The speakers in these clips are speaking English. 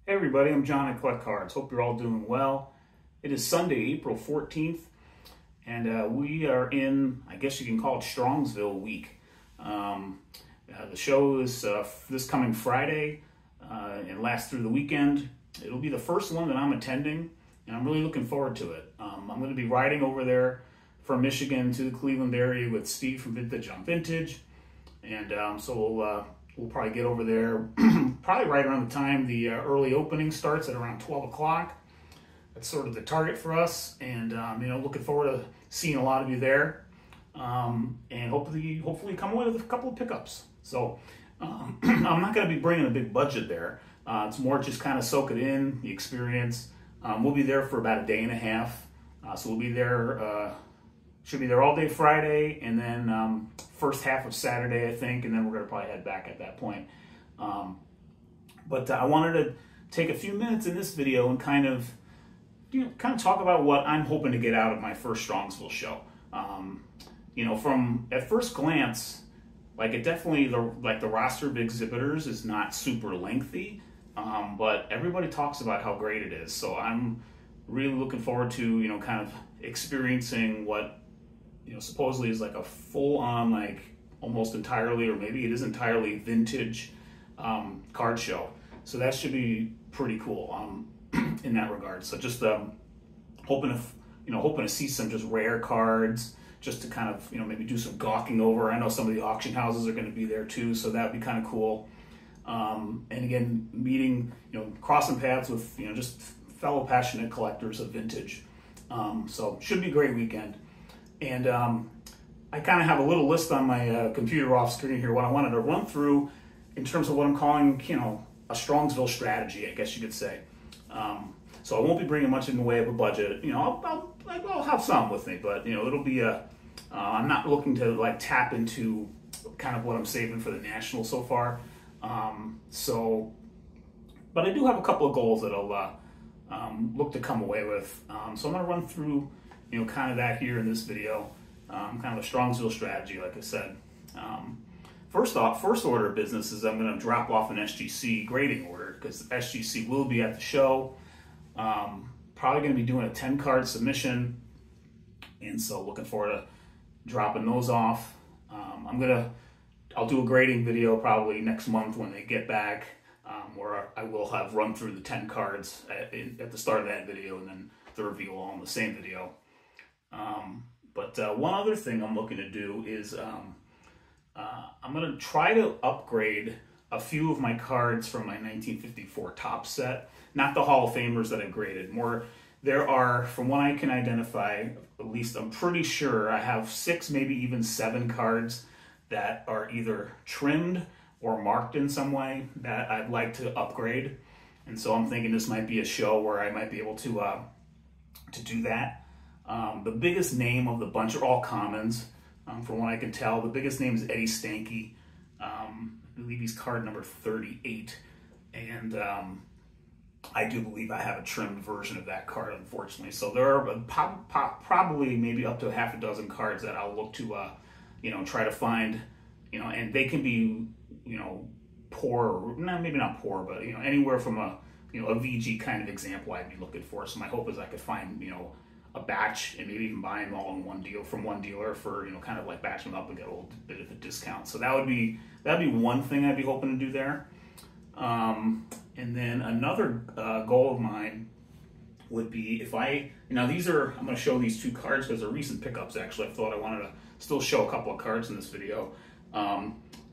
Hey everybody, I'm John at Collect Cards. Hope you're all doing well. It is Sunday, April 14th, and we are in, I guess you can call it Strongsville week. The show is this coming Friday and lasts through the weekend. It'll be the first one that I'm attending, and I'm really looking forward to it. I'm going to be riding over there from Michigan to the Cleveland area with Steve from Vintage on Vintage, and so we'll probably get over there probably right around the time the early opening starts at around 12 o'clock. That's sort of the target for us, and looking forward to seeing a lot of you there, and hopefully come away with a couple of pickups. So I'm not going to be bringing a big budget there. It's more just kind of soak it in, the experience. We'll be there for about a day and a half, so we'll be there. Should be there all day Friday, and then first half of Saturday, I think, and then we're going to probably head back at that point. But I wanted to take a few minutes in this video and kind of talk about what I'm hoping to get out of my first Strongsville show. From at first glance, it definitely the roster of exhibitors is not super lengthy, but everybody talks about how great it is. So I'm really looking forward to kind of experiencing what supposedly is like a full-on, almost entirely, or maybe it is entirely vintage card show. So that should be pretty cool in that regard. So just hoping to see some just rare cards, just to kind of maybe do some gawking over. I know some of the auction houses are going to be there too, so that'd be kind of cool. And again, meeting, crossing paths with just fellow passionate collectors of vintage. So should be a great weekend. And I kind of have a little list on my computer off screen here, what I wanted to run through in terms of what I'm calling, a Strongsville strategy, I guess you could say. So I won't be bringing much in the way of a budget. I'll have some with me, but it'll be I'm not looking to tap into kind of what I'm saving for the National so far. But I do have a couple of goals that I'll look to come away with. So I'm going to run through kind of that here in this video, kind of a Strongsville strategy, like I said. First order of business is I'm going to drop off an SGC grading order, because SGC will be at the show. Probably going to be doing a 10-card submission, and so looking forward to dropping those off. I'll do a grading video probably next month when they get back, where I will have run through the 10 cards at the start of that video, and then the reveal all in the same video. But one other thing I'm looking to do is I'm going to try to upgrade a few of my cards from my 1954 top set. Not the Hall of Famers that I graded. There are, from what I can identify, at least I'm pretty sure I have 6, maybe even 7 cards that are either trimmed or marked in some way that I'd like to upgrade. And so I'm thinking this might be a show where I might be able to do that. The biggest name of the bunch are all commons, from what I can tell. The biggest name is Eddie Stanky. I believe he's card number 38, and I do believe I have a trimmed version of that card, unfortunately. So there are probably maybe up to half a dozen cards that I'll look to try to find, and they can be poor, maybe not poor, but anywhere from a VG kind of example I'd be looking for. So my hope is I could find a batch, and maybe even buy them all in one deal from one dealer for kind of batch them up and get a little bit of a discount. So that'd be one thing I'd be hoping to do there. And then another goal of mine would be, if I'm going to show these 2 cards because they're recent pickups. Actually, I thought I wanted to still show a couple of cards in this video.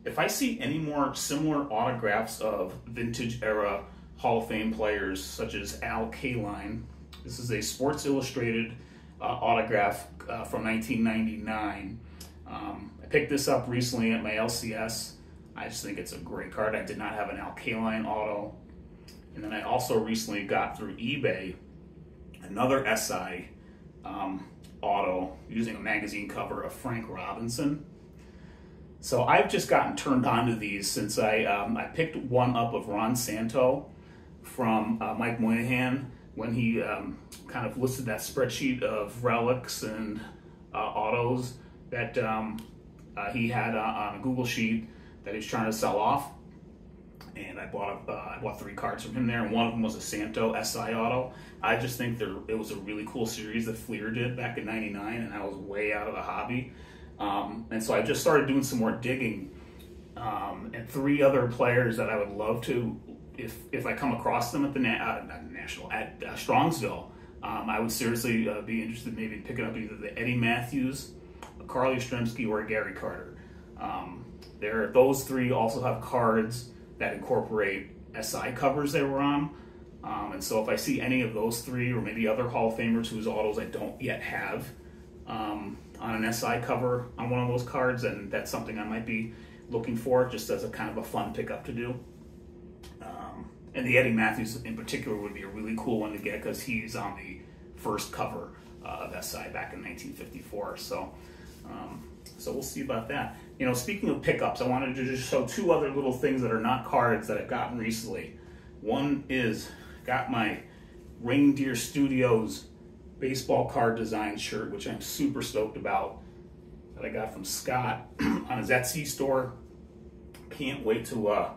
If I see any more similar autographs of vintage era Hall of Fame players, such as Al Kaline. This is a Sports Illustrated autograph from 1999. I picked this up recently at my LCS. I just think it's a great card. I did not have an Al Kaline auto. And then I also recently got through eBay another SI auto using a magazine cover of Frank Robinson. So I've just gotten turned on to these since I picked one up of Ron Santo from Mike Moynihan, when he kind of listed that spreadsheet of relics and autos that he had on a Google sheet that he's trying to sell off. and I bought 3 cards from him there, and one of them was a Santo SI auto. I just think it was a really cool series that Fleer did back in '99, and I was way out of the hobby. And so I just started doing some more digging, and 3 other players that I would love to, if I come across them at the Strongsville, I would seriously be interested maybe in picking up either the Eddie Matthews, a Carl Yastrzemski, or a Gary Carter. Those 3 also have cards that incorporate SI covers they were on. And so if I see any of those 3, or maybe other Hall of Famers whose autos I don't yet have on an SI cover on one of those cards, then that's something I might be looking for, just as a kind of a fun pickup to do. And the Eddie Matthews in particular would be a really cool one to get, because he's on the first cover of SI back in 1954. So we'll see about that. You know, speaking of pickups, I wanted to just show 2 other little things that are not cards that I've gotten recently. One is, got my Reindeer Studios baseball card design shirt, which I'm super stoked about, that I got from Scott on his Etsy store. Can't wait to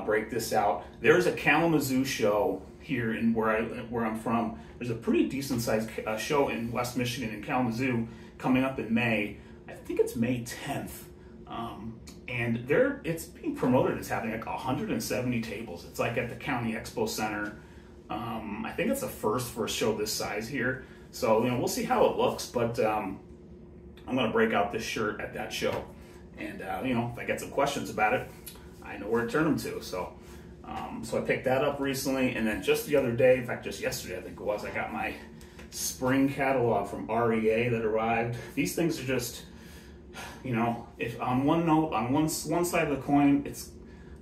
break this out. There's a Kalamazoo show here in where I'm from. There's a pretty decent sized show in West Michigan in Kalamazoo coming up in May. I think it's May 10th. And it's being promoted as having like 170 tables. It's like at the County Expo Center. I think it's a first for a show this size here. So, you know, we'll see how it looks, but I'm going to break out this shirt at that show. And, you know, if I get some questions about it, I know where to turn them to. So I picked that up recently, and then just the other day, in fact, just yesterday, I think it was, I got my spring catalog from REA that arrived. These things are just, you know, if on one note, on one side of the coin, it's,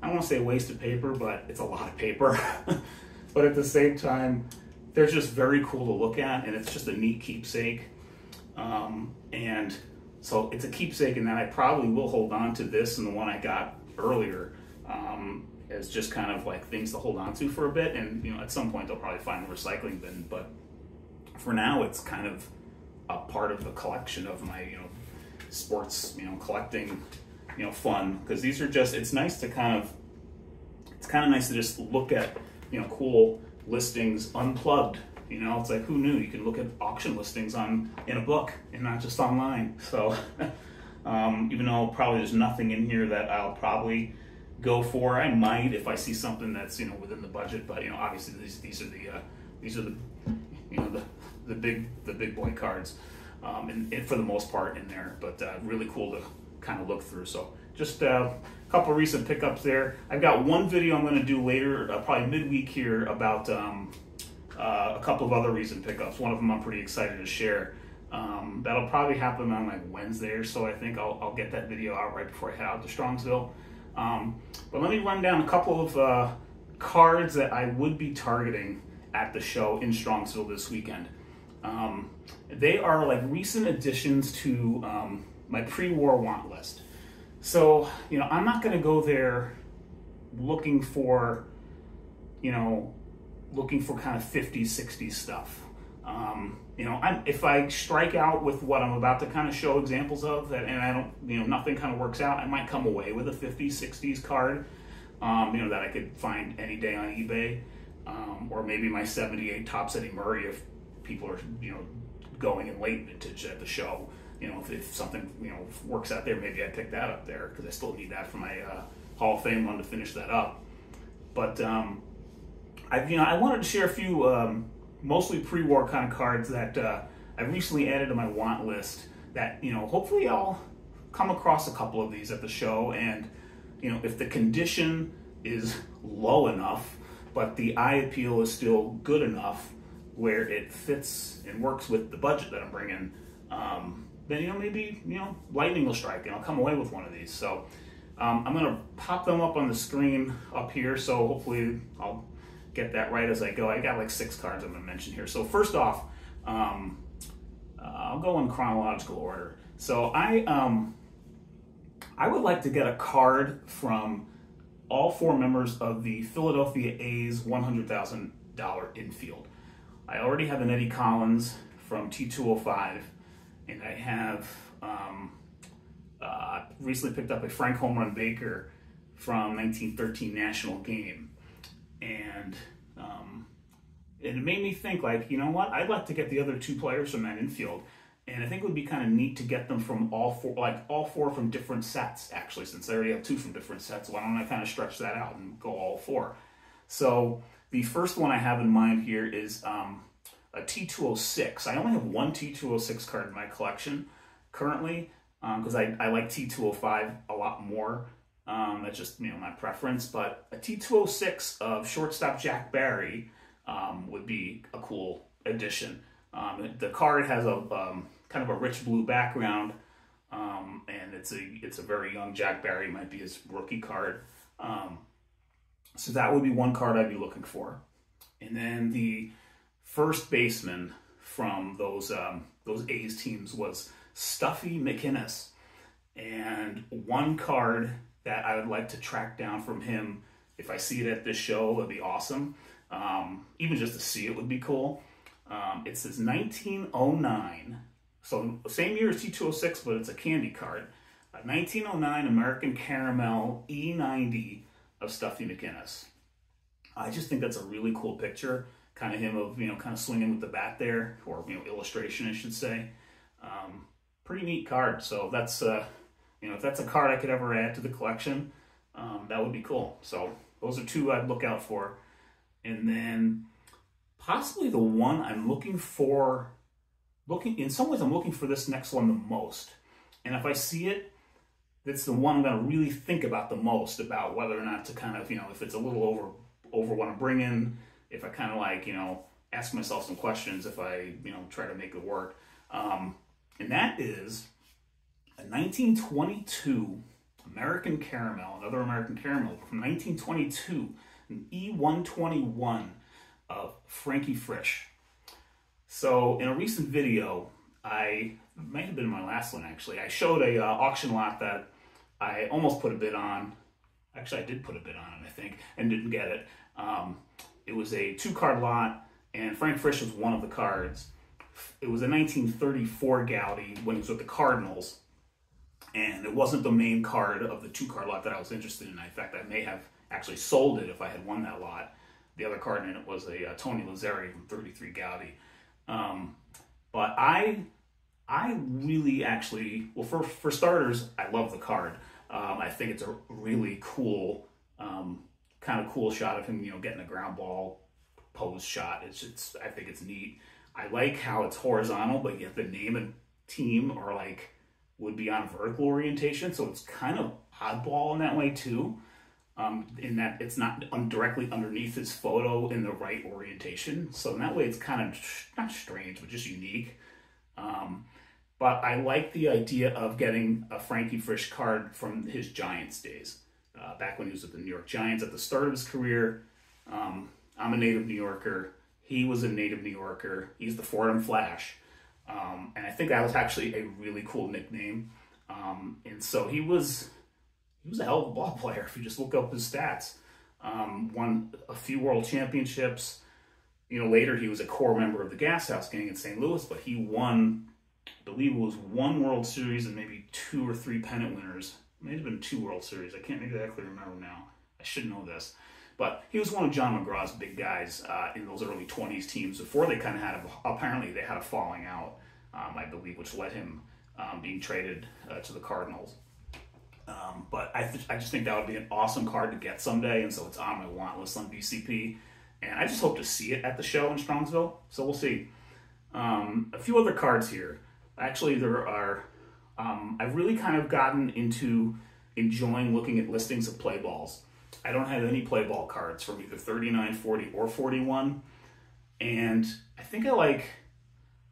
I don't want to say a waste of paper, but it's a lot of paper. But at the same time, they're just very cool to look at, and it's just a neat keepsake. And so it's a keepsake in that I probably will hold on to this and the one I got earlier as just kind of like things to hold on to for a bit. And, you know, at some point they'll probably find the recycling bin, but for now it's kind of a part of the collection of my, you know, sports, you know, collecting, you know, fun. Because these are just, it's nice to kind of nice to just look at, you know, cool listings unplugged. You know, it's like, who knew you can look at auction listings in a book and not just online. So even though probably there's nothing in here that I'll probably go for, I might if I see something that's, you know, within the budget. But, you know, obviously these are the you know, the big boy cards, and for the most part in there. But really cool to kind of look through. So just a couple recent pickups there. I've got one video I'm going to do later, probably midweek here, about a couple of other recent pickups. One of them I'm pretty excited to share. That'll probably happen on like Wednesday or so. I think I'll get that video out right before I head out to Strongsville. But let me run down a couple of cards that I would be targeting at the show in Strongsville this weekend. They are like recent additions to my pre-war want list. So, you know, I'm not going to go there looking for, you know, kind of 50s, 60s stuff. You know, if I strike out with what I'm about to kind of show examples of, that, and I don't, you know, nothing kind of works out, I might come away with a 50s, 60s card, you know, that I could find any day on eBay, or maybe my 78 Topps Eddie Murray if people are, you know, going in late vintage at the show. You know, if something, you know, works out there, maybe I pick that up there, because I still need that for my Hall of Fame one to finish that up. But I wanted to share a few mostly pre-war kind of cards that I recently added to my want list. That, you know, hopefully I'll come across a couple of these at the show, and, you know, if the condition is low enough, but the eye appeal is still good enough where it fits and works with the budget that I'm bringing, then, you know, maybe, you know, lightning will strike and I'll come away with one of these. So I'm going to pop them up on the screen up here, so hopefully I'll get that right as I go. I got like 6 cards I'm going to mention here. So first off, I'll go in chronological order. So I would like to get a card from all 4 members of the Philadelphia A's $100,000 infield. I already have an Eddie Collins from T205, and I have recently picked up a Frank Home Run Baker from 1913 National Game. And it made me think, like, you know what? I'd like to get the other two players from that infield. And I think it would be kind of neat to get them from all four from different sets, actually, since I already have two from different sets. Why don't I kind of stretch that out and go all four? So the first one I have in mind here is a T206. I only have one T206 card in my collection currently, because I like T205 a lot more. That's just, you know, my preference. But a T206 of shortstop Jack Barry would be a cool addition. The card has a kind of a rich blue background, and it's a very young Jack Barry. Might be his rookie card. So that would be one card I'd be looking for. And then the first baseman from those A's teams was Stuffy McKinnis. And one card that I would like to track down from him, if I see it at this show, it'd be awesome. Even just to see it would be cool. It says 1909, so same year as T206, but it's a candy card. 1909 American Caramel E90 of Stuffy McKinnis. I just think that's a really cool picture. Kind of him of, you know, kind of swinging with the bat there, or, you know, illustration, I should say. Pretty neat card. So that's, you know, if that's a card I could ever add to the collection, that would be cool. So those are two I'd look out for. And then possibly the one I'm looking for, in some ways I'm looking for this next one the most. And if I see it, that's the one I'm going to really think about the most, about whether or not to kind of, you know, if it's a little over what I'm bringing, if I kind of like, you know, ask myself some questions, if I, you know, try to make it work. And that is a 1922 American Caramel, another American Caramel from 1922, an E121 of Frankie Frish. So in a recent video, it might have been my last one actually, I showed a auction lot that I almost put a bid on. Actually, I did put a bid on it, I think, and didn't get it. It was a 2-card lot, and Frank Frish was one of the cards. It was a 1934 Gowdy when he was with the Cardinals, and it wasn't the main card of the 2-card lot that I was interested in. In fact, I may have actually sold it if I had won that lot. The other card in it was a Tony Lazzeri from 33 Gowdy. But I really actually, well, for starters, I love the card. I think it's a really cool, kind of cool shot of him, you know, getting a ground ball pose shot. I think it's neat. I like how it's horizontal, but yet the name and team are like, would be on vertical orientation. So it's kind of oddball in that way too. In that it's not directly underneath his photo in the right orientation. So in that way it's kind of, not strange, but just unique. But I like the idea of getting a Frankie Frish card from his Giants days. Back when he was with the New York Giants at the start of his career. I'm a native New Yorker. He was a native New Yorker. He's the Fordham Flash. And I think that was actually a really cool nickname. And so he was a hell of a ball player if you just look up his stats. Won a few world championships. You know, later he was a core member of the Gas House Gang in St. Louis, but he won, I believe it was 1 World Series and maybe 2 or 3 pennant winners. It may have been 2 World Series. I can't exactly remember now. I should know this. But he was one of John McGraw's big guys in those early 20s teams before they kind of had, apparently they had a falling out, I believe, which led him being traded to the Cardinals. But I just think that would be an awesome card to get someday, and so it's on my want list on BCP. And I just hope to see it at the show in Strongsville, so we'll see. A few other cards here. Actually, there are, I've really kind of gotten into enjoying looking at listings of play balls. I don't have any play ball cards from either 39, 40, or 41. And I think I like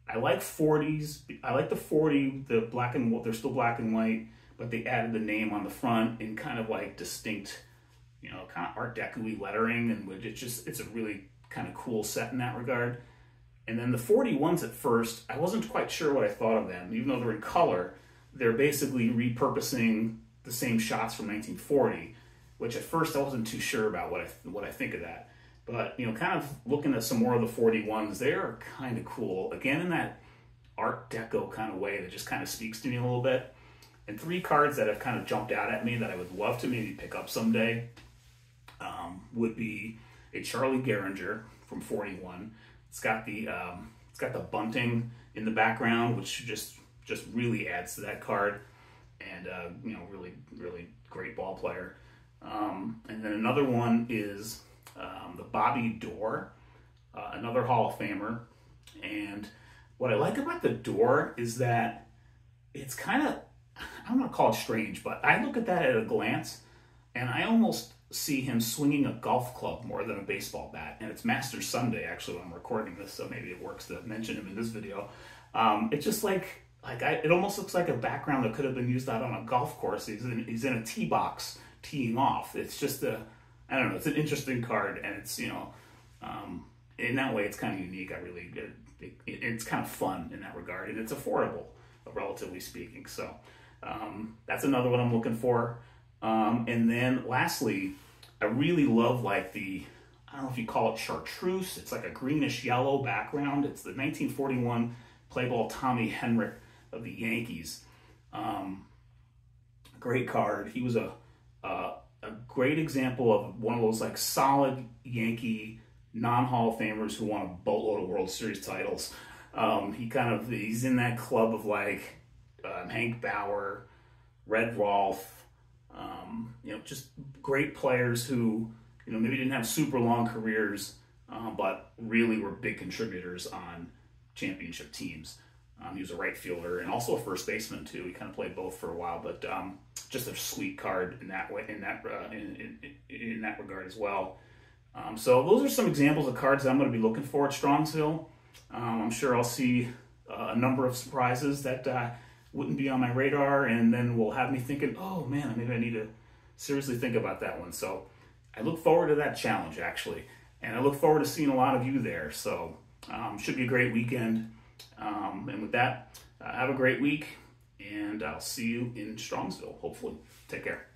40s. I like the 40, the black and white, they're still black and white, but they added the name on the front in kind of like distinct, you know, kind of Art Deco-y lettering, and it's a really kind of cool set in that regard. And then the 41s at first, I wasn't quite sure what I thought of them. Even though they're in color, they're basically repurposing the same shots from 1940, which at first I wasn't too sure about what I think of that. But, you know, kind of looking at some more of the 41s, they are kind of cool. Again, in that Art Deco kind of way that just kind of speaks to me a little bit. And 3 cards that have kind of jumped out at me that I would love to maybe pick up someday would be a Charlie Gehringer from 41. It's got the bunting in the background, which just really adds to that card, and you know, really great ball player. And then another one is the Bobby Dorr, another Hall of Famer. And what I like about the Dorr is that it's kind of, I don't want to call it strange, but I look at that at a glance, and I almost see him swinging a golf club more than a baseball bat. And it's Masters Sunday, actually, when I'm recording this, so maybe it works to mention him in this video. It's just it almost looks like a background that could have been used out on a golf course. He's in a tee box teeing off. It's just I don't know, it's an interesting card, and it's, you know, in that way, it's kind of unique. It's kind of fun in that regard, and it's affordable, relatively speaking. So that's another one I'm looking for. And then lastly, I really love I don't know if you call it chartreuse. It's like a greenish yellow background. It's the 1941 play ball Tommy Henrik of the Yankees. Great card. He was a great example of one of those like solid Yankee non-Hall of Famers who won a boatload of World Series titles. He's in that club of like Hank Bauer, Red Rolfe, you know, just great players who, you know, maybe didn't have super long careers, but really were big contributors on championship teams. He was a right fielder and also a first baseman too. He kind of played both for a while, but just a sweet card in that way, in that regard as well. So those are some examples of cards that I'm going to be looking for at Strongsville. I'm sure I'll see a number of surprises that wouldn't be on my radar, and then will have me thinking, oh man, maybe I need to seriously think about that one. So I look forward to that challenge, actually, and I look forward to seeing a lot of you there. So should be a great weekend. And with that, have a great week, and I'll see you in Strongsville, hopefully. Take care.